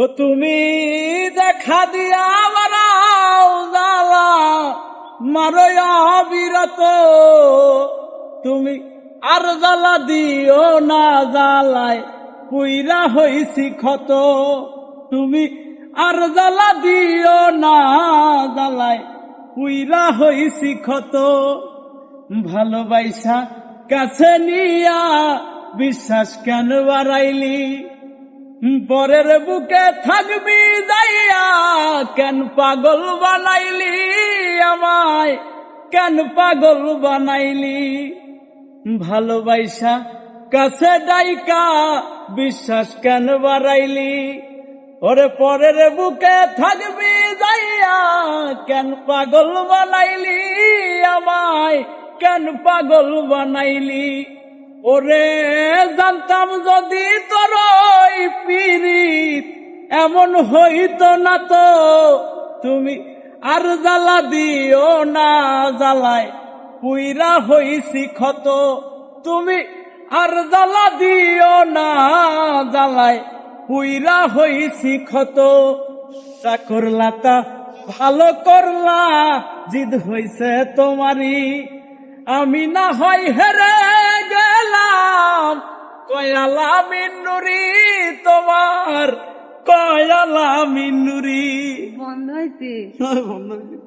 ও তুমি দেখা দিয়া বারাও জ্বালা মারো অবিরত, তুমি আর জ্বালা দিও না জ্বালায় পুইরা হইছি ক্ষত। তুমি আর জ্বালা দিও না জ্বালায় পুইরা হইছি ক্ষত। ভালোবাসা কাছে নিয়া বিশ্বাস কেন বাড়াইলি, পরের বুকে থাকবি যাইয়া কেন পাগল বানাইলি আমায়, কেন পাগল বানাইলি। ভালোবাসা কাছে ডাইকা বিশ্বাস কেন বাড়াইলি, ওরে পরের বুকে থাকবি যাইয়া কেন পাগল বানাইলি আমায়, কেন পাগল বানাইলি। ওরে জানতাম যদি তোর পীড়িত এমন হইতো না তো, তুমি আর জ্বালা দিও না জ্বালায় পুইরা হইছি ক্ষত। তুমি আর জ্বালা দিও না জ্বালায় পুইরা হইছি ক্ষত। চাকর লাতা ভালো করলা জিদ হইছে তোমারই, আমি না হয় হেরে গেলাম কয়ালা মিন্নুরি তোমার, কয়ালা মিন্নুরি। বন্ধ হয়েছে। বন্ধ হয়েছে।